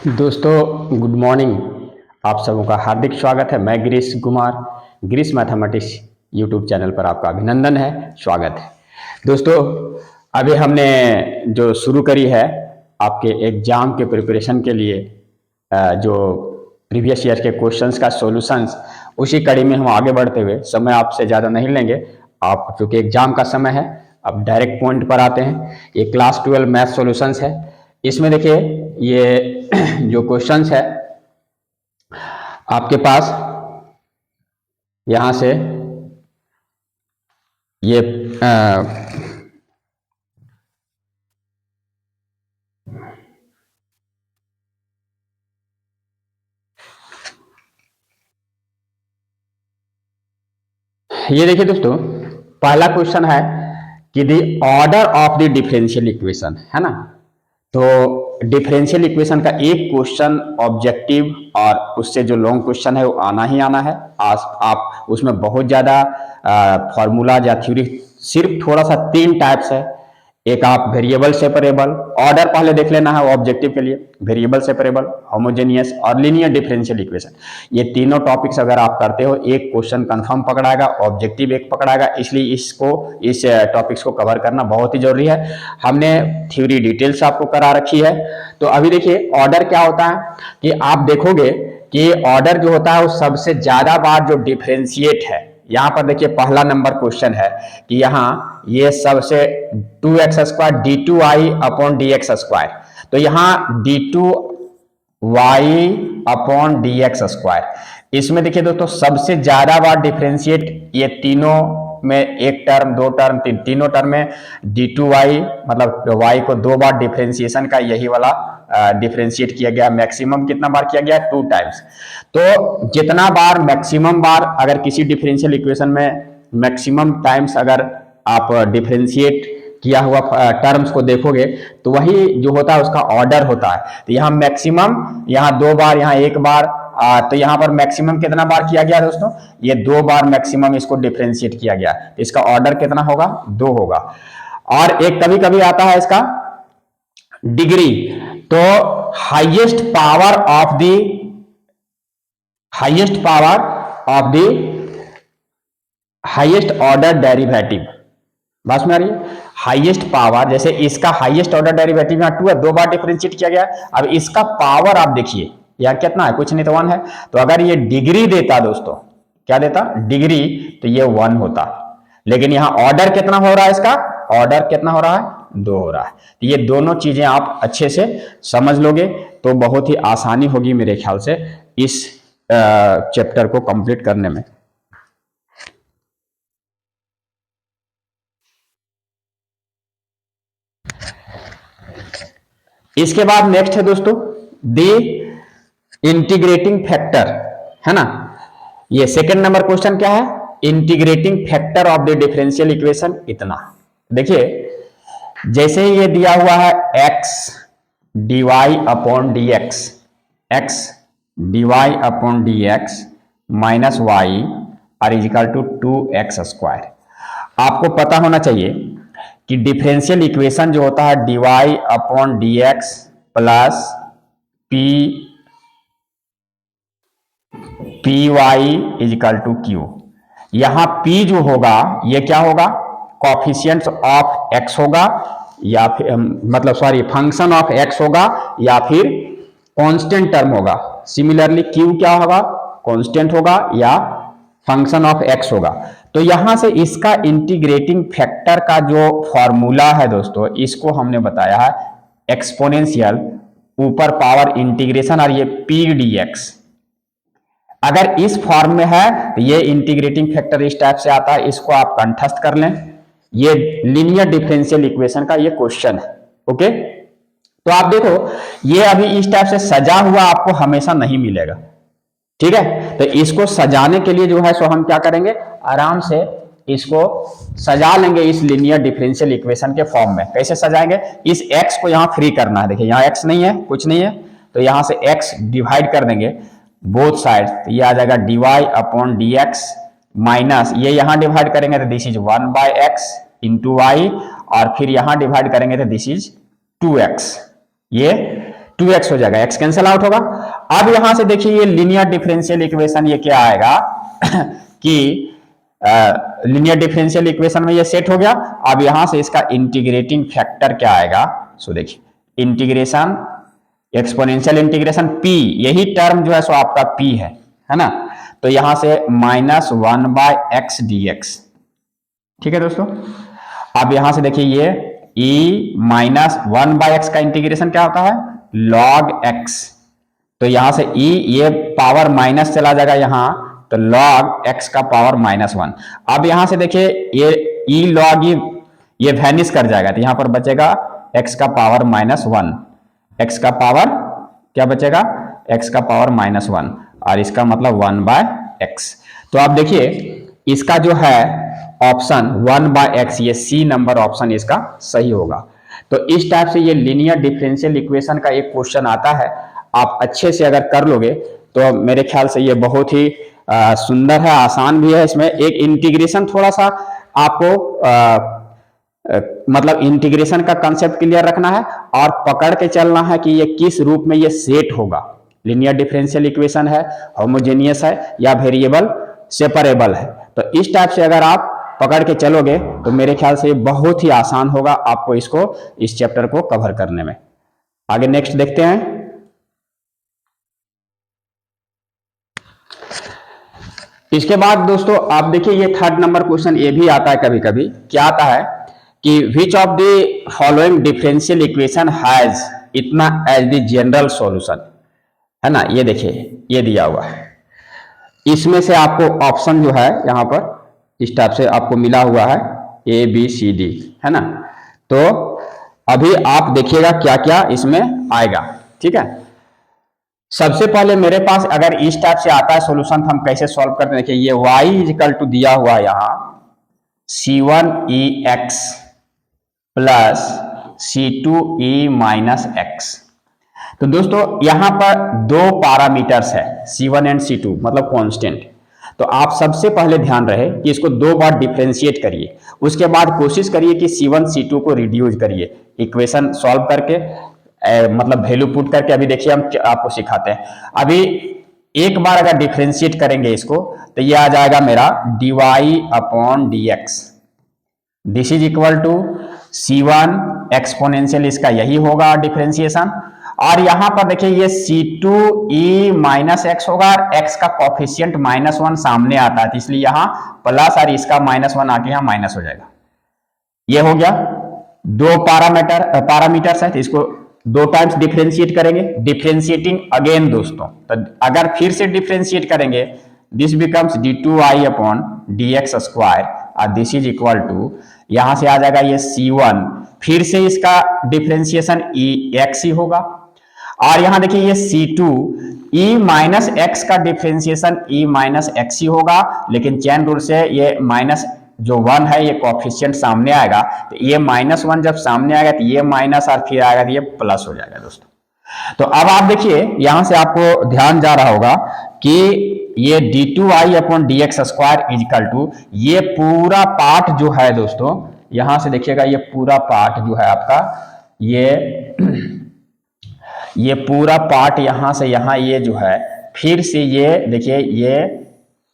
दोस्तों good morning. आप सबों का हार्दिक स्वागत है। मैं Girish Kumar, Girish mathematics YouTube channel पर आपका अभिनंदन है, स्वागत है। दोस्तों अभी हमने जो शुरू करी है आपके एग्जाम के प्रिपरेशन के लिए जो प्रीवियस ईयर के क्वेश्चंस का सॉल्यूशंस, उसी कड़ी में हम आगे बढ़ते हुए समय आपसे ज़्यादा नहीं लेंगे। आप चूँकि एग्जाम का समय है, अब डायरेक्ट पॉइंट पर आते हैं। ये क्लास 12 मैथ सॉल्यूशंस है। इसमें देखिए ये जो क्वेश्चंस है आपके पास यहां से ये ये देखिए दोस्तों, पहला क्वेश्चन है कि the order of the differential equation, है ना। तो डिफरेंशियल इक्वेशन का एक क्वेश्चन ऑब्जेक्टिव और उससे जो लॉन्ग क्वेश्चन है वो आना ही आना है। आज आप उसमें बहुत ज़्यादा फॉर्मूला या थ्योरी, सिर्फ थोड़ा सा 3 टाइप्स है। एक आप वेरिएबल सेपरेबल, ऑर्डर पहले देख लेना है ऑब्जेक्टिव के लिए, वेरिएबल सेपरेबल, होमोजेनियस और लीनियर डिफरेंशियल इक्वेशन। ये तीनों टॉपिक्स अगर आप करते हो, एक क्वेश्चन कंफर्म पकड़ाएगा, ऑब्जेक्टिव एक पकड़ाएगा। इसलिए इस टॉपिक्स को कवर करना बहुत ही जरूरी है। हमने थ्योरी डिटेल्स आपको करा रखी है। तो अभी देखिए ऑर्डर क्या होता है कि आप देखोगे कि ऑर्डर जो होता है वो सबसे ज्यादा बार जो डिफरेंशिएट है। यहां पर देखिए पहला नंबर क्वेश्चन है कि यहां ये सबसे 2x² d2y upon dx square. तो यहां d2y अपॉन dx स्क्वायर, इसमें देखिए दोस्तों सबसे ज्यादा बार डिफरेंशिएट ये तीनों में, एक टर्म, दो टर्म, तीनों टर्म में d2y मतलब y को 2 बार डिफरेंशिएशन का यही वाला डिफरेंशिएट किया गया। मैक्सिमम कितना बार किया गया? 2 टाइम्स। तो जितना बार मैक्सिमम बार अगर किसी डिफरेंशियल इक्वेशन में मैक्सिमम टाइम्स अगर आप डिफरेंशिएट किया हुआ टर्म्स को देखोगे तो वही जो होता है उसका ऑर्डर होता है। तो यहाँ मैक्सिमम, यहाँ 2 बार, यहाँ 1 बार, तो यहाँ पर मैक्सिमम कितना बार किया गया दोस्तों? ये 2 बार मैक्सिमम इसको डिफरेंशिएट किया गया। इसका ऑर्डर कितना होगा? 2 होगा। और एक कभी कभी आता है इसका डिग्री। तो highest power of the highest order derivative, बात में आ रही है? हाईएस्ट पावर, जैसे इसका हाईएस्ट ऑर्डर डेरिवेटिव यहाँ 2 है, 2 बार डिफरेंशिएट किया गया। अब इसका पावर आप देखिए यहाँ कितना है, कुछ नहीं तो 1 है। तो अगर ये डिग्री देता दोस्तों, क्या देता? डिग्री, तो ये 1 होता। लेकिन यहाँ ऑर्डर कितना हो रहा है? इसका ऑर्डर कितना हो रहा है? 2 हो रहा है। तो ये दोनों चीजें आप अच्छे से समझ लोगे तो बहुत ही आसानी होगी मेरे ख्याल से इस चैप्टर को कंप्लीट करने में। इसके बाद नेक्स्ट है दोस्तों द इंटीग्रेटिंग फैक्टर, है ना। ये सेकंड नंबर क्वेश्चन क्या है? Integrating factor of the differential equation इतना। देखिए जैसे ही ये दिया हुआ है x dy upon dx, x dy upon dx minus y are equal to 2x square. आपको पता होना चाहिए कि डिफरेंशियल इक्वेशन जो होता है dy upon dx plus P y equal to Q. यहां p जो होगा ये क्या होगा? कॉफिशिएंट्स ऑफ x होगा, या फिर मतलब सॉरी फंक्शन ऑफ x होगा, या फिर कांस्टेंट टर्म होगा। सिमिलरली q क्या होगा? कांस्टेंट होगा या फंक्शन ऑफ x होगा। तो यहां से इसका इंटीग्रेटिंग फैक्टर का जो फॉर्मूला है दोस्तों, इसको हमने बताया है एक्सपोनेंशियल ऊपर पावर इंटीग्रेशन और ये p dx। अगर इस फॉर्म में है तो ये इंटीग्रेटिंग फैक्टर इस टाइप से आता है, इसको आप कंठस्थ कर लें। ये लीनियर डिफरेंशियल इक्वेशन का ये क्वेश्चन है। ओके, तो आप देखो ये अभी इस टाइप से सजा हुआ आपको हमेशा नहीं मिलेगा, ठीक है। तो इसको सजाने के लिए जो है सो हम क्या करेंगे, आराम से इसको सजा लेंगे इस लीनियर डिफरेंशियल इक्वेशन के फॉर्म में। कैसे सजाएंगे? इस x को यहां फ्री करना है। देखिए यहां x नहीं है, कुछ नहीं है, तो यहां से x डिवाइड कर देंगे बोथ साइड। तो ये आ जाएगा dy अपॉन dx माइनस ये यहां डिवाइड करेंगे तो this is 1/x into Y, और फिर यहां डिवाइड करेंगे तो दिस इज 2x। ये 2x हो जाएगा, x कैंसिल आउट होगा। अब यहां से देखिए ये लीनियर डिफरेंशियल इक्वेशन ये क्या आएगा कि लीनियर डिफरेंशियल इक्वेशन में ये सेट हो गया। अब यहां से इसका इंटीग्रेटिंग फैक्टर क्या आएगा, सो देखिए इंटीग्रेशन एक्सपोनेंशियल इंटीग्रेशन p, यही टर्म जो है सो आपका p है ना। तो यहां से -1/x dx, ठीक है दोस्तों। अब यहां से देखिए ये e -1/x का इंटीग्रेशन क्या होता है, log x। तो यहां से e ये पावर माइनस चला जाएगा यहां, तो log x का पावर -1। अब यहां से देखिए ये e log ये वैनिश कर जाएगा, तो यहां पर बचेगा x का पावर -1, x का पावर क्या बचेगा, x का पावर -1, और इसका मतलब 1/x। तो आप देखिए इसका जो है ऑप्शन 1/x, ये सी नंबर ऑप्शन इसका सही होगा। तो इस टाइप से ये लीनियर डिफरेंशियल इक्वेशन का एक क्वेश्चन आता है, आप अच्छे से अगर कर लोगे तो मेरे ख्याल से ये बहुत ही सुंदर है, आसान भी है। इसमें एक इंटीग्रेशन थोड़ा सा आपको मतलब इंटीग्रेशन का कंसेप्ट क्लियर रखना है और पकड़ के चलना है कि ये किस रूप में ये सेट होगा। लीनियर डिफरेंशियल इक्वेशन है, होमोजेनियस है या वेरिएबल सेपरेबल है। तो इस टाइप से अगर आप पकड़ के चलोगे तो मेरे ख्याल से बहुत ही आसान होगा आपको इसको, इस चैप्टर को कवर करने में। आगे नेक्स्ट देखते हैं। इसके बाद दोस्तों आप देखिए ये थर्ड नंबर क्वेश्चन ये भी आता है कभी कभी, क्या आता है कि which of the following differential equation has इतना एज द जनरल सॉल्यूशन, है ना। ये देखिए ये दिया हुआ है, इसमें से आपको ऑप्शन जो है यहाँ पर इस टाइप से आपको मिला हुआ है ABCD, है ना। तो अभी आप देखिएगा क्या क्या इसमें आएगा, ठीक है। सबसे पहले मेरे पास अगर इस टाइप से आता है सॉल्यूशन तो हम कैसे सॉल्व करते हैं, देखिए ये y इक्वल टू दिया हुआ है यहाँ C1ex plus C2e minus x। तो दोस्तों यहां पर दो पैरामीटर्स है C1 एंड C2, मतलब कांस्टेंट। तो आप सबसे पहले ध्यान रहे कि इसको दो बार डिफरेंशिएट करिए, उसके बाद कोशिश करिए कि C1 C2 को रिड्यूस करिए इक्वेशन सॉल्व करके, मतलब वैल्यू पुट करके। अभी देखिए हम आपको सिखाते हैं। अभी एक बार अगर डिफरेंशिएट करेंगे इसको तो ये आ जाएगा मेरा dy/dx, this is equal to C1 exponential, इसका यही होगा डिफरेंशिएशन। और यहां पर देखिए ये C2e माइनस एक्स होगा और x का कोफिशिएंट -1 सामने आता है, तो इसलिए यहां प्लस और इसका -1 आके यहां माइनस हो जाएगा। ये हो गया, दो पैरामीटर्स है, तो इसको दो टाइम्स डिफरेंशिएट करेंगे। डिफरेंशिएटिंग अगेन दोस्तों, तो अगर फिर से डिफरेंशिएट करेंगे दिस बिकम्स d2i/dx स्क्वायर और दिस इज इक्वल टू, यहां से आ जाएगा ये C1, फिर से इसका डिफरेंशिएशन x ही होगा। और यहां देखिए ये C2 e माइनस एक्स का डिफरेंशिएशन e माइनस एक्स ही होगा, लेकिन चेन रूल से ये माइनस जो 1 है ये कोएफिशिएंट सामने आएगा, तो ये -1 जब सामने आएगा तो ये माइनस और फिर आएगा तो ये प्लस हो जाएगा दोस्तों। तो अब आप देखिए यहां से आपको ध्यान जा रहा होगा कि ये d2i/dx स्क्वायर इक्वल टू ये पूरा पार्ट जो है दोस्तों, यहां से देखिएगा ये पूरा पार्ट जो है आपका ये पूरा पार्ट यहां से यहां ये जो है फिर से ये देखिए ये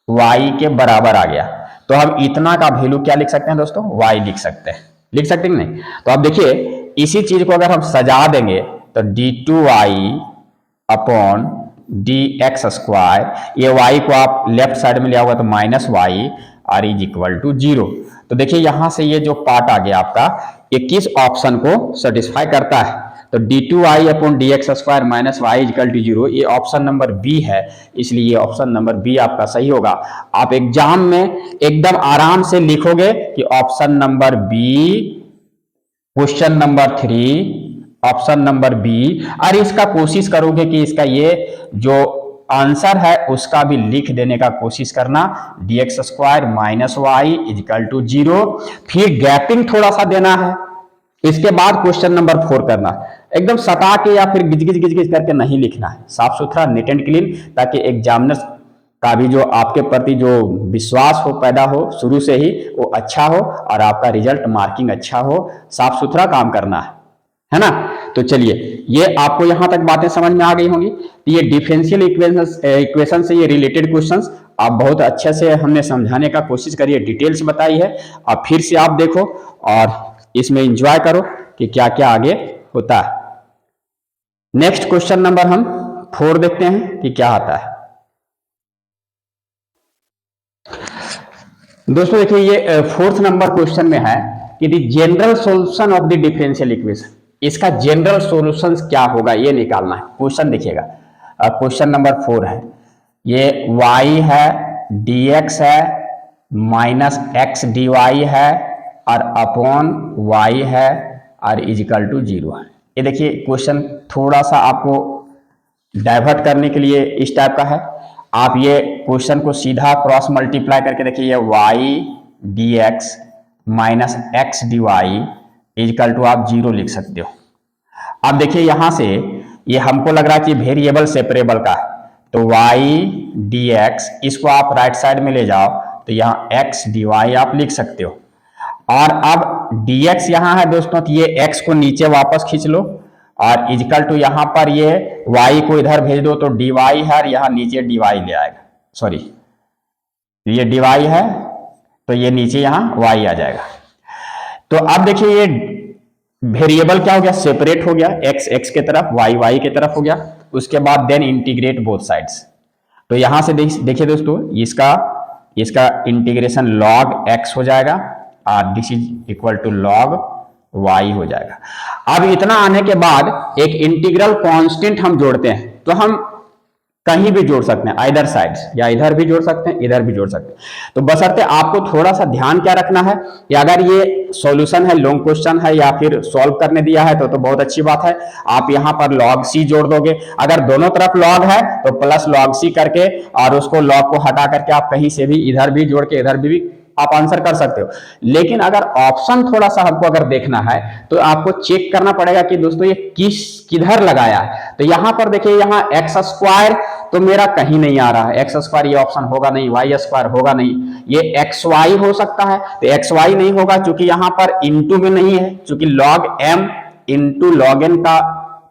y के बराबर आ गया। तो हम इतना का वैल्यू क्या लिख सकते हैं दोस्तों, y लिख सकते हैं, लिख सकते हैं नहीं। तो आप देखिए इसी चीज को अगर हम सजा देंगे तो d2i/dx स्क्वायर, ये y को आप लेफ्ट साइड में लिया हुआ तो -y और इज इक्वल टू 0। तो देखिए यहां से ये जो पार्ट आ गया आपका, ये किस ऑप्शन को सेटिस्फाई करता है, तो d2i/dx square -y equal to 0, ये ऑप्शन नंबर बी है, इसलिए ये ऑप्शन नंबर बी आपका सही होगा। आप एग्जाम में एकदम आराम से लिखोगे कि option number B, question number 3 option number B, और इसका कोशिश करोगे कि इसका ये जो आंसर है उसका भी लिख देने का कोशिश करना, dx square -y equal to 0, फिर गैपिंग थोड़ा सा देना है। इसके बाद क्वेश्चन नंबर 4 करना, एकदम सटा के या फिर गिज करके नहीं लिखना है, साफ सुथरा नीट एंड क्लीन, ताकि एग्जामिनर का भी जो आपके प्रति जो विश्वास हो पैदा हो शुरू से ही वो अच्छा हो और आपका रिजल्ट मार्किंग अच्छा हो। साफ सुथरा काम करना है ना। तो चलिए, ये आपको यहां तक बातें समझ में आ गई होंगी। तो ये डिफरेंशियल इक्वेशन से ये रिलेटेड क्वेश्चंस आप बहुत अच्छे से हमने समझाने का कोशिश करी है, डिटेल्स बताई है। अब फिर से आप देखो और इसमें एंजॉय करो कि क्या क्या आगे होता है। नेक्स्ट क्वेश्चन नंबर हम 4 देखते हैं कि क्या आता है। दोस्तों देखिए, ये 4th नंबर क्वेश्चन में है कि the general solution of the differential equation, इसका जनरल सॉल्यूशन क्या होगा ये निकालना है। क्वेश्चन देखिएगा, क्वेश्चन नंबर 4 है, ये y है, dx है, माइनस एक्स डी वाई है और अपॉन y है और इजिकल टू 0 है। ये देखिए क्वेश्चन थोड़ा सा आपको डाइवर्ट करने के लिए इस टाइप का है। आप ये क्वेश्चन को सीधा क्रॉस मल्टीप्लाई करके देखिए, ये y dx minus x d y equal to आप 0 लिख सकते हो। अब देखिए यहां से ये हमको लग रहा है कि वेरिएबल सेपरेबल का है, तो y dx इसको आप राइट साइड में ले जाओ तो यहाँ x dy आप लिख सकते हो। और अब dx यहाँ है दोस्तों, तो ये x को नीचे वापस खींच लो और इजिकल टू यहाँ पर ये y को इधर भेज दो तो dy है और यहाँ नीचे dy ले आएगा, सॉरी ये dy है तो ये नीचे यहाँ y आ जाएगा। तो अब देखिए ये वेरिएबल क्या हो गया, सेपरेट हो गया, x x के तरफ y y के तरफ हो गया। उसके बाद देन इंटीग्रेट बोथ साइड्स, तो यहां से देखिए दोस्तों, इसका इंटीग्रेशन log x हो जाएगा और this is equal to log y हो जाएगा। अब इतना आने के बाद एक इंटीग्रल कांस्टेंट हम जोड़ते हैं, तो हम कहीं भी जोड़ सकते हैं, आइदर साइड्स, या इधर भी जोड़ सकते हैं इधर भी जोड़ सकते हैं। तो बशर्ते आपको थोड़ा सा ध्यान क्या रखना है कि अगर ये सॉल्यूशन है, लॉन्ग क्वेश्चन है या फिर सॉल्व करने दिया है तो बहुत अच्छी बात है, आप यहाँ पर log c जोड़ दोगे। अगर दोनों तरफ log है तो प्लस log c करके और उसको log को हटा करके आप कहीं से भी इधर भी जोड़ के इधर भी आप आंसर कर सकते हो। लेकिन अगर ऑप्शन थोड़ा सा हमको अगर देखना है तो आपको चेक करना पड़ेगा कि दोस्तों ये किधर लगाया है। तो यहां पर देखिए, यहाँ एक्स स्क्वायर तो मेरा कहीं नहीं आ रहा है, एक्स स्क्वायर ये ऑप्शन होगा नहीं, वाई स्क्वायर होगा नहीं, ये एक्स वाई हो सकता है तो एक्स वाई नहीं होगा क्योंकि यहां पर इंटू में नहीं है, क्योंकि log m into log n का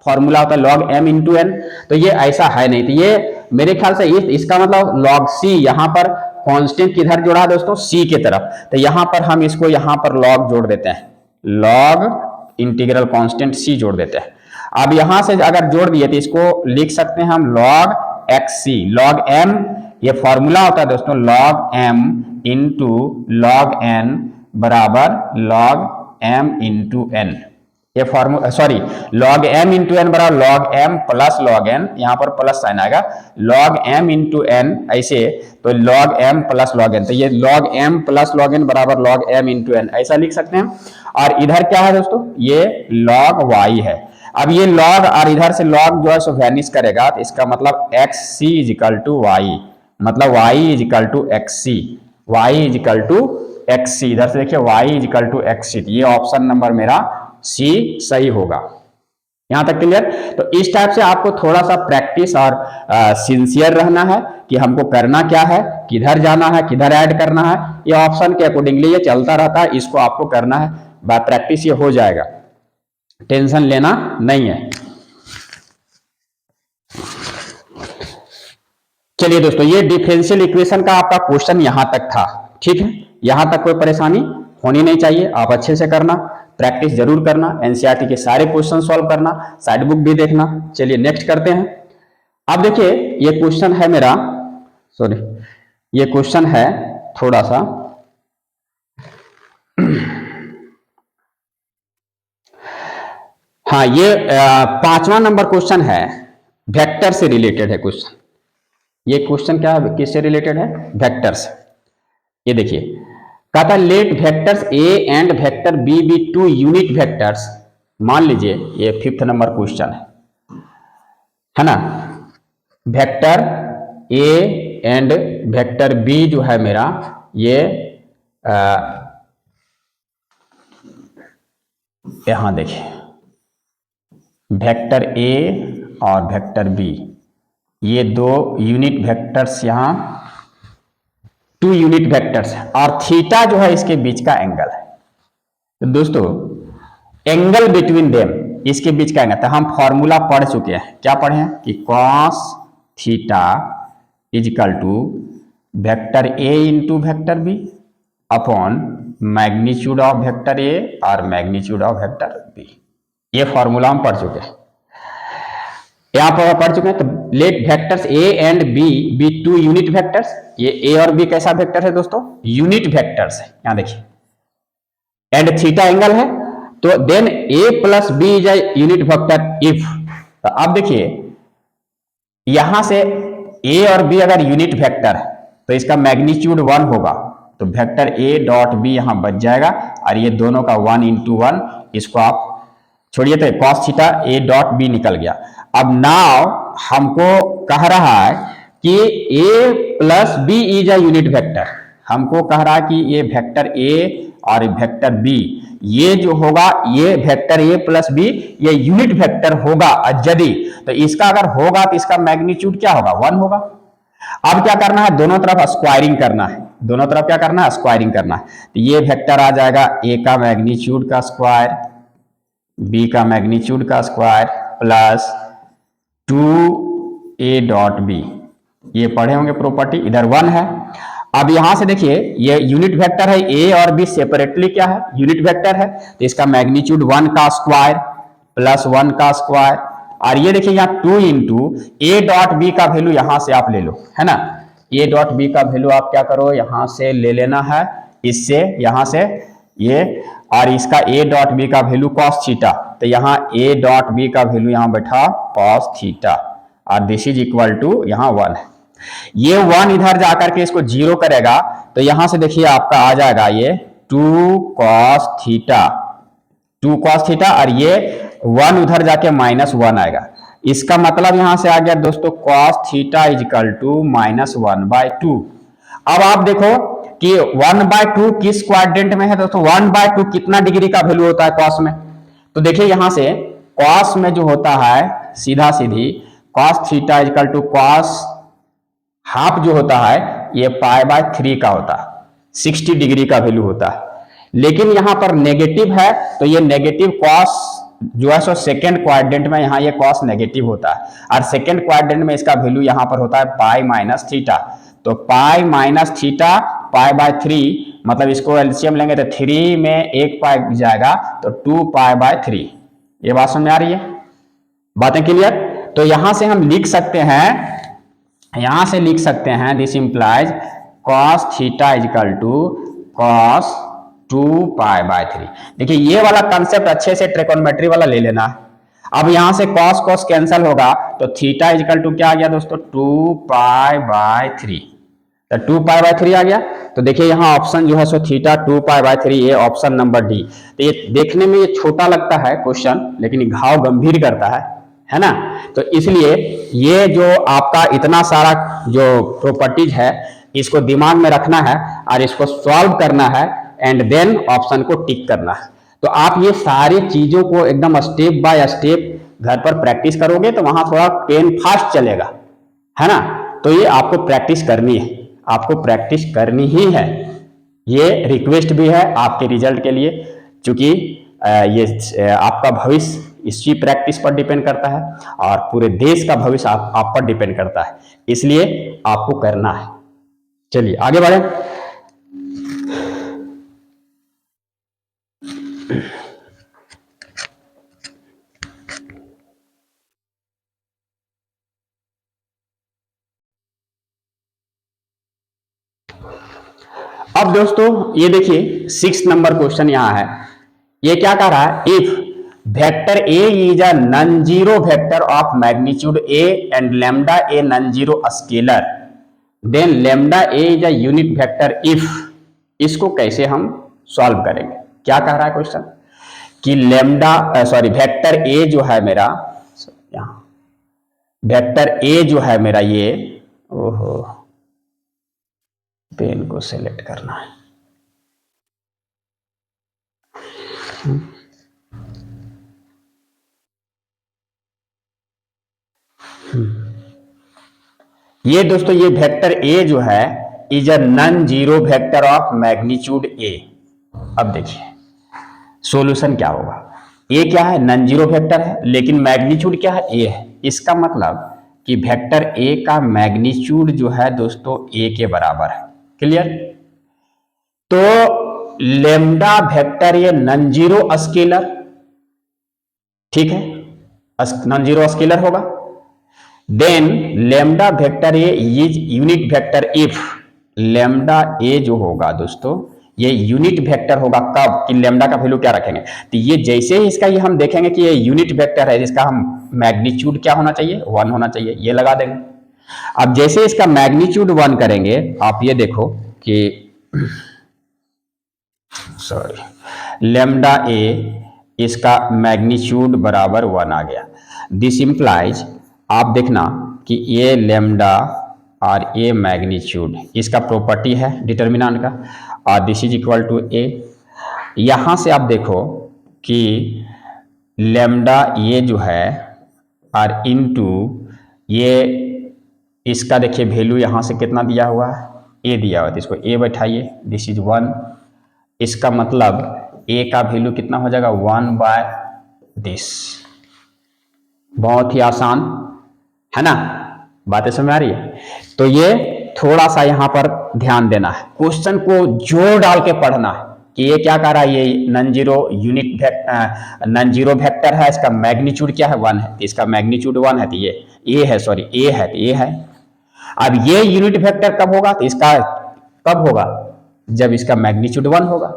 फॉर्मूला होता है log m इंटू n, तो ये ऐसा है नहीं। तो ये मेरे ख्याल से इसका मतलब log c, यहाँ पर कांस्टेंट किधर जोड़ा है दोस्तों, c के तरफ, तो यहां पर हम इसको यहाँ पर log जोड़ देते हैं, log इंटीग्रल कांस्टेंट c जोड़ देते हैं। अब यहां से अगर जोड़ दिए तो इसको लिख सकते हैं हम log xc, log m ये फॉर्मूला होता है दोस्तों log m into log n बराबर log m इंटू n, ये formula sorry log m into n बराबर log m plus log n, यहाँ पर प्लस साइन आएगा, log m इंटू n ऐसे, तो log m plus log n, तो ये log m plus log n बराबर log m इंटू n ऐसा लिख सकते हैं। और इधर क्या है दोस्तों, ये log y है। अब ये log और इधर से log जो है सो वैनिश करेगा, तो इसका मतलब xc is equal to y, मतलब y is equal to xc, y is equal to xc, इधर से देखिए y is equal to xc, ये ऑप्शन नंबर मेरा C सही होगा। यहां तक क्लियर। तो इस टाइप से आपको थोड़ा सा प्रैक्टिस और सिंसियर रहना है कि हमको करना क्या है, किधर जाना है, किधर ऐड करना है, ये ऑप्शन के अकॉर्डिंगली ये चलता रहता है, इसको आपको करना है, बाय प्रैक्टिस ये हो जाएगा, टेंशन लेना नहीं है। चलिए दोस्तों, ये डिफरेंशियल इक्वेशन का आपका क्वेश्चन यहां तक था, ठीक है, यहां तक कोई परेशानी होनी नहीं चाहिए। आप अच्छे से करना, प्रैक्टिस जरूर करना, एनसीईआरटी के सारे क्वेश्चन सॉल्व करना, साइड बुक भी देखना। चलिए नेक्स्ट करते हैं। अब देखिए ये क्वेश्चन है मेरा, सॉरी ये क्वेश्चन है थोड़ा सा हाँ, ये 5वां नंबर क्वेश्चन है, वेक्टर से रिलेटेड है क्वेश्चन। ये क्वेश्चन क्या है, किससे रिलेटेड है, वेक्टर से। ये देखिए कहता है let vectors A and vector B be two unit vectors. मान लीजिए ये 5th नंबर क्वेश्चन है ना, vector A and vector B जो है मेरा, ये यहां देखिए वेक्टर ए और वेक्टर बी, ये दो यूनिट वेक्टर्स, यहां 2 यूनिट वेक्टर्स है और थीटा जो है इसके बीच का एंगल है। तो दोस्तों एंगल बिटवीन देम, इसके बीच का एंगल, तो हम फॉर्मूला पढ़ चुके हैं, क्या पढ़े हैं कि cos theta equal to vector A into vector B upon magnitude of vector A और मैग्नीट्यूड ऑफ वेक्टर बी। ये फॉर्मूला हम पढ़ चुके हैं, यहां पर पढ़ चुके हैं। तो let vectors A and B two unit vectors, ये ए और बी कैसा वेक्टर है दोस्तों, यूनिट वेक्टर्स है, यहां देखिए, एंड थीटा एंगल है, तो then A plus B is a unit vector if. तो अब देखिए यहां से ए और बी अगर यूनिट वेक्टर है तो इसका मैग्नीट्यूड 1 होगा, तो वेक्टर ए डॉट बी यहां बच जाएगा, और ये दोनों का 1 इंटू 1, इसको आप छोड़िए तो cos theta A dot B निकल गया। अब नाउ हमको कह रहा है कि A plus B is a unit vector, हमको कह रहा है कि ये वेक्टर ए और वेक्टर बी, ये जो होगा ये वेक्टर ए प्लस बी ये यूनिट वेक्टर होगा, यदि तो इसका अगर होगा तो इसका मैग्नीट्यूड क्या होगा, 1 होगा। अब क्या करना है, दोनों तरफ स्क्वायरिंग करना है, दोनों तरफ क्या करना है, स्क्वायरिंग करना है। तो ये वेक्टर आ जाएगा ए का मैग्नीट्यूड का स्क्वायर, बी का मैग्नीट्यूड का square plus 2a dot B, ये पढ़े होंगे प्रॉपर्टी, इधर 1 है। अब यहां से देखिए ये यूनिट वेक्टर है, ए और बी सेपरेटली क्या है, यूनिट वेक्टर है, तो इसका मैग्नीट्यूड 1 का स्क्वायर प्लस 1 का स्क्वायर, और ये देखिए यहाँ 2 इंटू ए डॉट बी का वैल्यू यहां से आप ले लो, है ना, ए डॉट बी का वैल्यू आप क्या करो यहां से ले लेना है, इससे यहां से ये, और इसका ए डॉट बी का वैल्यू कॉस थीटा, तो यहाँ ए डॉट बी का वैल्यू यहां बैठा कॉस थीटा, और दिस इज इक्वल टू यहाँ 1 है। ये 1 इधर जाकर के इसको 0 करेगा, तो यहां से देखिए आपका आ जाएगा ये 2 कॉस थीटा, 2 कॉस थीटा, और ये 1 उधर जाके -1 आएगा। इसका मतलब यहां से आ गया दोस्तों कॉस थीटा इजिकल टू -1/2। अब आप देखो कि 1/2 किस क्वाड्रेंट में है दोस्तों, 1/2 कितना डिग्री का वैल्यू होता है कॉस में, तो देखिए यहां से कॉस में जो होता है सीधा सीधी cos theta equal to cos half जो होता है ये π/3 का होता है, 60 डिग्री का वैल्यू होता है। लेकिन यहां पर नेगेटिव है, तो ये नेगेटिव कॉस जो है सो सेकेंड क्वाड्रेंट में यहाँ ये कॉस नेगेटिव होता है, और सेकेंड क्वाड्रेंट में इसका वैल्यू यहां पर होता है π-θ, तो π-θ π/3, मतलब इसको एलसीएम लेंगे तो 3 में 1 पाई जाएगा, तो 2π/3। ये बात समझ में आ रही है, बातें क्लियर। तो यहां से हम लिख सकते हैं, यहां से लिख सकते हैं this implies cos theta equal to cos 2π/3। देखिए ये वाला कंसेप्ट अच्छे से ट्रिकोनोमेट्री वाला ले लेना। अब यहां से कॉस कॉस कैंसिल होगा, तो थीटा इजिकल टू क्या आ गया दोस्तों 2π/3, तो 2π/3 आ गया। तो देखिए यहाँ ऑप्शन जो है सो थीटा 2π/3, ये ऑप्शन नंबर डी। तो ये देखने में ये छोटा लगता है क्वेश्चन, लेकिन घाव गंभीर करता है ना। तो इसलिए ये जो आपका इतना सारा जो प्रॉपर्टीज है इसको दिमाग में रखना है और इसको सॉल्व करना है, एंड देन ऑप्शन को टिक करना है। तो आप ये सारी चीजों को एकदम स्टेप बाय स्टेप घर पर प्रैक्टिस करोगे तो वहां थोड़ा पेन फास्ट चलेगा, है ना। तो ये आपको प्रैक्टिस करनी है, आपको प्रैक्टिस करनी ही है। ये रिक्वेस्ट भी है आपके रिजल्ट के लिए, क्योंकि ये आपका भविष्य इसी प्रैक्टिस पर डिपेंड करता है और पूरे देश का भविष्य आप पर डिपेंड करता है, इसलिए आपको करना है। चलिए आगे बढ़े। अब दोस्तों ये देखिए 6 नंबर क्वेश्चन यहां है। ये क्या कह रहा है, if vector A is a non zero vector of magnitude A and lambda a non zero scalar, then lambda A is a unit vector if. इसको कैसे हम सॉल्व करेंगे, क्या कह रहा है क्वेश्चन कि लैम्डा सॉरी वेक्टर ए जो है मेरा, यहां वेक्टर ए जो है मेरा ये, ओहो पेन को सेलेक्ट करना है, ये दोस्तों ये वेक्टर ए जो है is a non zero vector of magnitude ए। अब देखिए सॉल्यूशन क्या होगा, ए क्या है, नॉन जीरो वेक्टर है, लेकिन मैग्नीट्यूड क्या है, ए है। इसका मतलब कि वेक्टर ए का मैग्नीट्यूड जो है दोस्तों ए के बराबर है। क्लियर? तो लेमडा वेक्टर ये नॉन जीरो स्केलर, ठीक है, नॉन जीरो स्केलर होगा। Then lambda vector A is unit vector if lambda A जो होगा दोस्तों ये यूनिट वेक्टर होगा। कब? कि लेमडा का वैल्यू क्या रखेंगे, तो ये जैसे ही इसका ये हम देखेंगे कि ये यूनिट वेक्टर है, जिसका हम मैग्नीट्यूड क्या होना चाहिए, 1 होना चाहिए, ये लगा देंगे। अब जैसे इसका मैग्नीट्यूड 1 करेंगे, आप ये देखो कि सॉरी लेमडा ए इसका मैग्नीट्यूड बराबर 1 आ गया। दिस इंप्लाइज, आप देखना कि ये लेमडा और ए मैग्नीट्यूड इसका प्रॉपर्टी है डिटर्मिनेंट का, और दिस इज इक्वल टू ए। यहाँ से आप देखो कि लेमडा ये जो है और इनटू ये इसका देखिए वैल्यू यहाँ से कितना दिया हुआ है, ए दिया हुआ है, तो इसको ए बैठाइए, दिस इज 1। इसका मतलब ए का वैल्यू कितना हो जाएगा, 1/दिस। बहुत ही आसान है ना, बातें समझ आ रही है? तो ये थोड़ा सा यहाँ पर ध्यान देना है, क्वेश्चन को जोर डाल के पढ़ना है कि ये क्या कर रहा है, ये non zero unit non zero vector है, इसका मैग्नीट्यूड क्या है, 1 है, तो इसका मैग्नीट्यूड 1 है, तो ये ए है, सॉरी ए है, तो ए है। अब ये यूनिट वेक्टर कब होगा, तो इसका कब होगा, जब इसका मैग्नीट्यूड 1 होगा।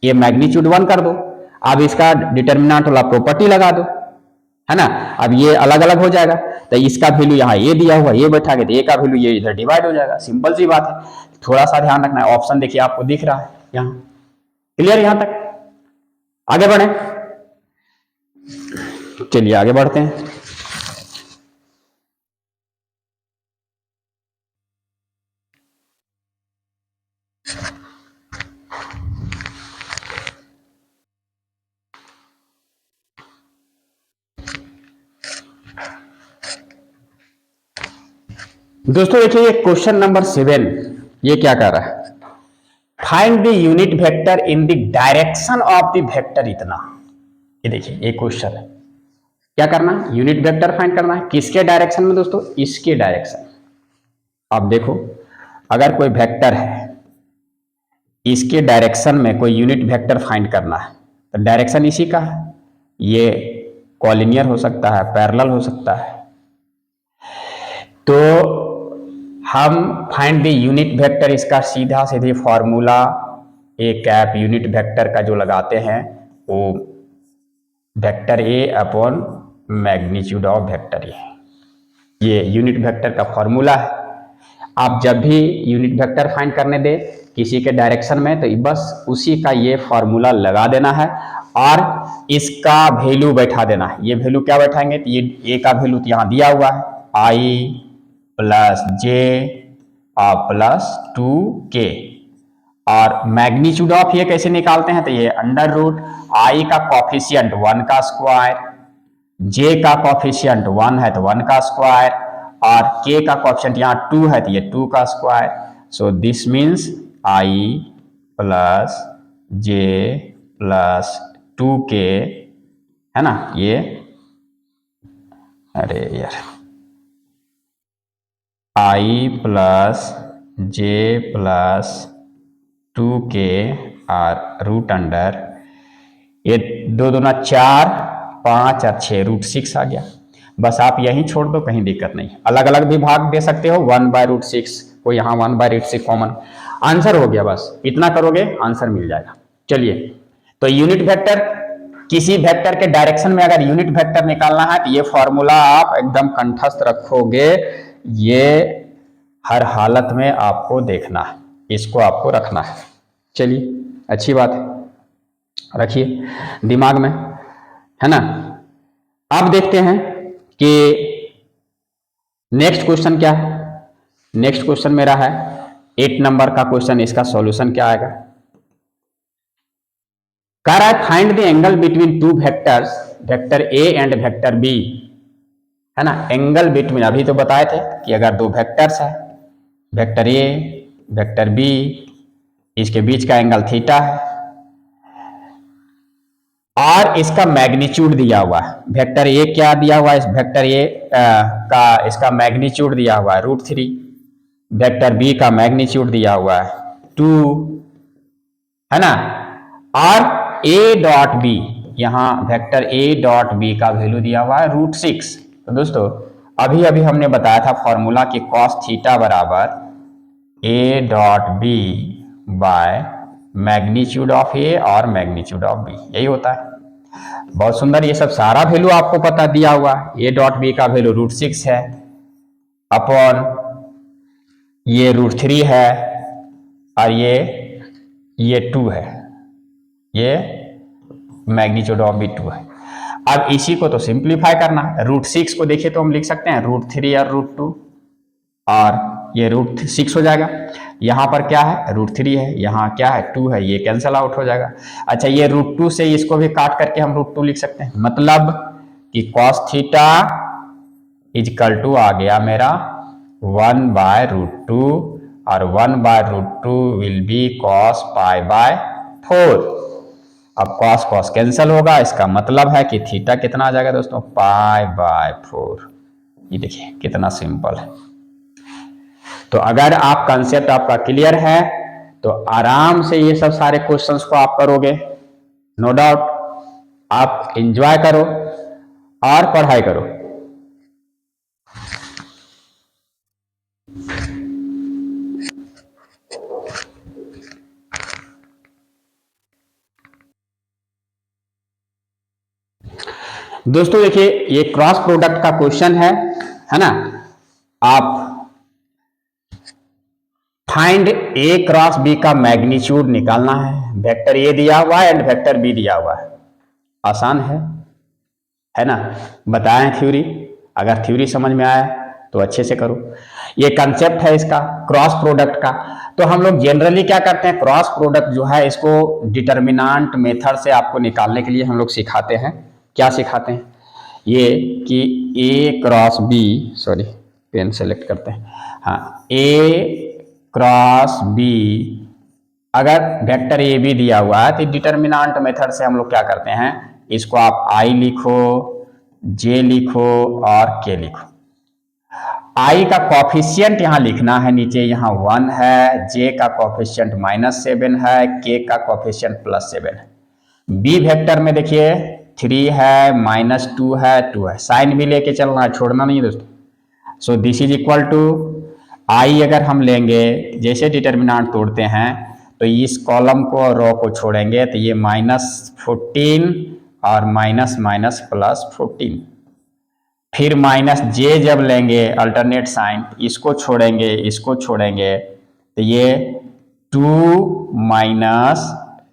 ये मैग्नीट्यूड 1 कर दो, अब इसका डिटर्मिनेंट वाला प्रॉपर्टी लगा दो, है ना। अब ये अलग अलग हो जाएगा, तो इसका वैल्यू यहाँ ये दिया हुआ, ये बैठा के, तो ए का वैल्यू ये इधर डिवाइड हो जाएगा, सिंपल सी बात है। थोड़ा सा ध्यान रखना है, ऑप्शन देखिए आपको दिख रहा है यहाँ। क्लियर यहां तक? आगे बढ़े, चलिए आगे बढ़ते हैं। दोस्तों देखिए क्वेश्चन नंबर 7 ये क्या कर रहा है, find the unit vector in the direction of the vector इतना। ये देखिए एक क्वेश्चन है, क्या करना है, यूनिट वेक्टर फाइंड करना है। किसके डायरेक्शन में दोस्तों, इसके डायरेक्शन। अब देखो अगर कोई वेक्टर है, इसके डायरेक्शन में कोई यूनिट वेक्टर फाइंड करना है, तो डायरेक्शन इसी का है, ये कॉलिनियर हो सकता है, पैरेलल हो सकता है। तो हम फाइंड द यूनिट वेक्टर, इसका सीधा सीधे formula A cap unit vector का जो लगाते हैं वो vector A upon magnitude of vector ए, ये यूनिट वेक्टर का फॉर्मूला है। आप जब भी यूनिट वेक्टर फाइंड करने दे किसी के डायरेक्शन में, तो बस उसी का ये फॉर्मूला लगा देना है और इसका वैल्यू बैठा देना है। ये वैल्यू क्या बैठाएंगे, तो ये ए का वैल्यू तो यहाँ दिया हुआ है, आई प्लस जे और प्लस 2k, और मैग्नीट्यूड ऑफ ये कैसे निकालते हैं, तो ये अंडर रूट आई का कॉफिशियंट 1 का स्क्वायर, जे का कॉफिशियंट 1 है तो 1 का स्क्वायर, और k का कॉफिशियंट यहाँ 2 है तो ये 2 का square. So this means I plus J plus 2k, है ना। ये अरे यार, आई प्लस जे प्लस 2k और रूट अंडर ये 2 दूना 4, 5 और 6 रूट 6 आ गया। बस आप यहीं छोड़ दो, कहीं दिक्कत नहीं। अलग अलग भी भाग दे सकते हो, 1/√6 को यहाँ 1/√6 कॉमन, आंसर हो गया। बस इतना करोगे आंसर मिल जाएगा। चलिए, तो यूनिट वेक्टर, किसी वेक्टर के डायरेक्शन में अगर यूनिट वेक्टर निकालना है तो ये फॉर्मूला आप एकदम कंठस्थ रखोगे, ये हर हालत में आपको देखना है, इसको आपको रखना है। चलिए अच्छी बात है, रखिए दिमाग में, है ना। अब देखते हैं कि नेक्स्ट क्वेश्चन क्या है। नेक्स्ट क्वेश्चन मेरा है 8 नंबर का क्वेश्चन, इसका सॉल्यूशन क्या आएगा। कह रहा है find the angle between two vectors, vector A and vector B, है ना। एंगल बिटवीन, अभी तो बताए थे कि अगर 2 वेक्टर्स है, वेक्टर ए वेक्टर बी, इसके बीच का एंगल थीटा है। और इसका मैग्नीट्यूड दिया हुआ है। वेक्टर ए क्या दिया हुआ है, इस वेक्टर ए का इसका मैग्नीट्यूड दिया हुआ है √3। वेक्टर बी का मैग्नीट्यूड दिया हुआ है 2, है ना। और ए डॉट बी, यहां वेक्टर ए डॉट बी का वैल्यू दिया हुआ है √6। तो दोस्तों अभी अभी हमने बताया था फॉर्मूला कि कॉस थीटा बराबर A dot B by magnitude of A और मैग्नीट्यूड ऑफ बी, यही होता है। बहुत सुंदर, ये सब सारा वैल्यू आपको पता दिया हुआ। ए डॉट बी का वैल्यू √6 है अपॉन ये √3 है और ये 2 है, ये मैग्नीट्यूड ऑफ बी 2 है। अब इसी को तो सिंप्लीफाई करना है। √6 को देखिए तो हम लिख सकते हैं √3 और √2 और ये √6 हो जाएगा। यहाँ पर क्या है √3 है, यहाँ क्या है 2 है, ये कैंसल आउट हो जाएगा। अच्छा ये √2 से इसको भी काट करके हम √2 लिख सकते हैं, मतलब कि कॉस थीटा इजकल टू आ गया मेरा 1/√2 और 1/√2 विल बी कॉस π/4। अब कॉस कॉस कैंसिल होगा, इसका मतलब है कि थीटा कितना आ जाएगा दोस्तों π/4। ये देखिए कितना सिंपल है। तो अगर आप कंसेप्ट आपका क्लियर है तो आराम से ये सब सारे क्वेश्चंस को आप करोगे, नो डाउट। आप एंजॉय करो और पढ़ाई करो। दोस्तों देखिए ये क्रॉस प्रोडक्ट का क्वेश्चन है ना। आप फाइंड ए क्रॉस बी का मैग्नीट्यूड निकालना है। वेक्टर ए दिया हुआ है एंड वेक्टर बी दिया हुआ है, आसान है ना। बताएं थ्योरी, अगर थ्योरी समझ में आया तो अच्छे से करो। ये कंसेप्ट है इसका क्रॉस प्रोडक्ट का। तो हम लोग जनरली क्या करते हैं, क्रॉस प्रोडक्ट जो है इसको डिटर्मिनेंट मेथड से आपको निकालने के लिए हम लोग सिखाते हैं। क्या सिखाते हैं, ये कि A cross B, sorry pen select करते हैं, हाँ ए क्रॉस बी, अगर वेक्टर ए बी दिया हुआ है तो डिटर्मिनेंट मेथड से हम लोग क्या करते हैं, इसको आप आई लिखो, जे लिखो और के लिखो। आई का कॉफिशिएंट यहां लिखना है, नीचे यहां 1 है, जे का कॉफिशिएंट -7 है, के का कॉफिशिएंट +7 है। बी वेक्टर में देखिए 3 है, -2 है, 2 है, साइन भी लेके चलना है, छोड़ना नहीं दोस्तों। So this is equal to I अगर हम लेंगे, जैसे डिटर्मिनेंट तोड़ते हैं तो इस कॉलम को और रो को छोड़ेंगे तो ये -14 और माइनस +14, फिर -j जब लेंगे अल्टरनेट साइन, इसको छोड़ेंगे इसको छोड़ेंगे तो ये 2 -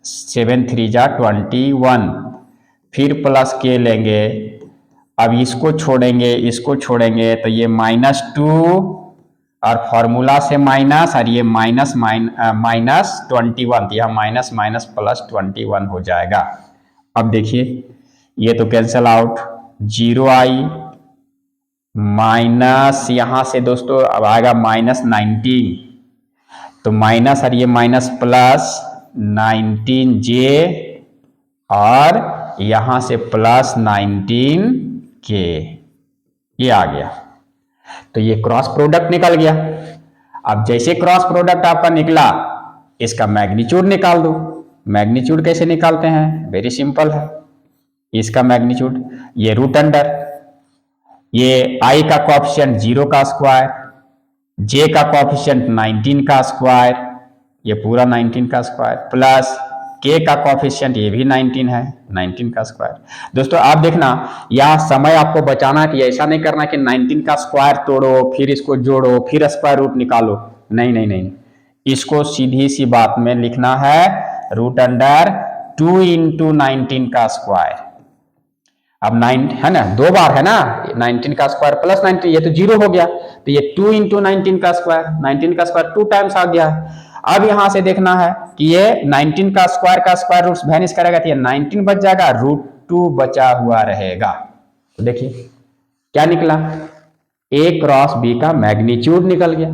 7 3 जा 21, फिर प्लस के लेंगे, अब इसको छोड़ेंगे इसको छोड़ेंगे तो ये -2 और फॉर्मूला से माइनस और ये -21, तो यह माइनस +21 हो जाएगा। अब देखिए ये तो कैंसिल आउट, 0 आई माइनस यहां से दोस्तों अब आएगा -19, तो माइनस और ये माइनस +19 जे और यहां से +19 के, ये आ गया। तो ये क्रॉस प्रोडक्ट निकल गया। अब जैसे क्रॉस प्रोडक्ट आपका निकला, इसका मैग्नीट्यूड निकाल दो। मैग्नीट्यूड कैसे निकालते हैं, वेरी सिंपल है। इसका मैग्नीट्यूड ये √अंडर, ये आई का कॉफिशिएंट 0 का स्क्वायर, जे का कॉफिशिएंट 19 का स्क्वायर, ये पूरा 19 का स्क्वायर, प्लस के का कॉफिशिएंट ये भी 19 है, 19 का स्क्वायर। दोस्तों आप देखना यह समय आपको बचाना कि ऐसा नहीं करना कि 19 का स्क्वायर तोड़ो फिर इसको जोड़ो फिर स्क्वायर रूट निकालो, नहीं नहीं नहीं, इसको सीधी सी बात में लिखना है √अंडर 2 × 19 का स्क्वायर। अब 9 है ना, 2 बार है ना, 19 का स्क्वायर प्लस 19, ये तो 0 हो गया, तो ये 2 × 19 का स्क्वायर, 19 का स्क्वायर 2 टाइम्स आ गया है। अब यहां से देखना है कि ये 19 का स्क्वायर रूट वैनिश करेगा तो ये 19 बच जाएगा, √2 बचा हुआ रहेगा। तो देखिए क्या निकला, ए क्रॉस बी का मैग्नीट्यूड निकल गया।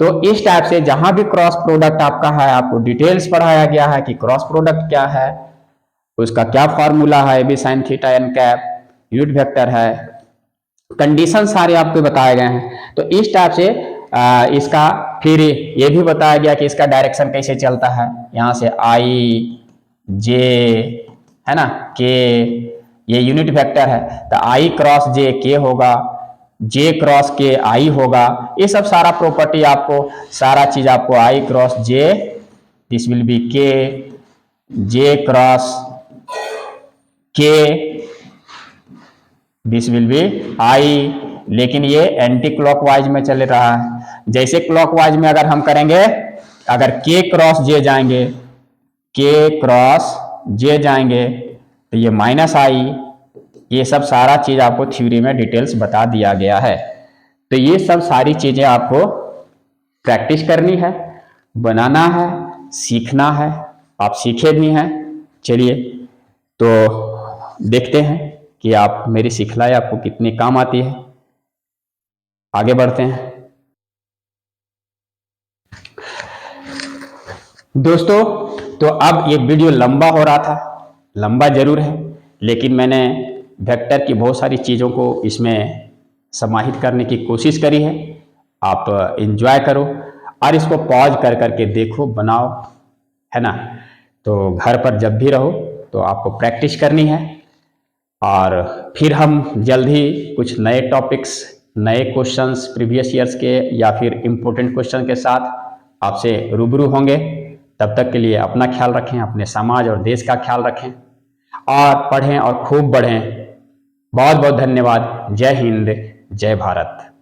तो इस टाइप से जहां भी क्रॉस प्रोडक्ट आपका है, आपको डिटेल्स पढ़ाया गया है कि क्रॉस प्रोडक्ट क्या है, उसका क्या फॉर्मूला है, B sine theta N cap, unit vector है, कंडीशन सारे आपको बताए गए हैं। तो इस टाइप से इसका फिर ये भी बताया गया कि इसका डायरेक्शन कैसे चलता है, यहाँ से आई जे है ना के, ये यूनिट वेक्टर है तो आई क्रॉस जे के होगा, जे क्रॉस के आई होगा। ये सब सारा प्रॉपर्टी आपको, सारा चीज आपको I cross J, this will be K, J cross K, this will be I. लेकिन ये एंटी क्लॉकवाइज में चल रहा है। जैसे क्लॉकवाइज में अगर हम करेंगे, अगर के क्रॉस जे जाएंगे, के क्रॉस जे जाएंगे तो ये माइनस आई। ये सब सारा चीज आपको थ्योरी में डिटेल्स बता दिया गया है। तो ये सब सारी चीजें आपको प्रैक्टिस करनी है, बनाना है, सीखना है। आप सीखे भी हैं। चलिए तो देखते हैं कि आप मेरी सिखलाई आपको कितनी काम आती है। आगे बढ़ते हैं दोस्तों। तो अब ये वीडियो लंबा हो रहा था, लंबा जरूर है, लेकिन मैंने वेक्टर की बहुत सारी चीज़ों को इसमें समाहित करने की कोशिश करी है। आप एंजॉय करो और इसको पॉज कर करके देखो, बनाओ, है ना। तो घर पर जब भी रहो तो आपको प्रैक्टिस करनी है। और फिर हम जल्द ही कुछ नए टॉपिक्स, नए क्वेश्चंस प्रीवियस ईयर्स के या फिर इम्पोर्टेंट क्वेश्चन के साथ आपसे रूबरू होंगे। तब तक के लिए अपना ख्याल रखें, अपने समाज और देश का ख्याल रखें और पढ़ें और खूब बढ़ें। बहुत बहुत धन्यवाद। जय हिंद, जय भारत।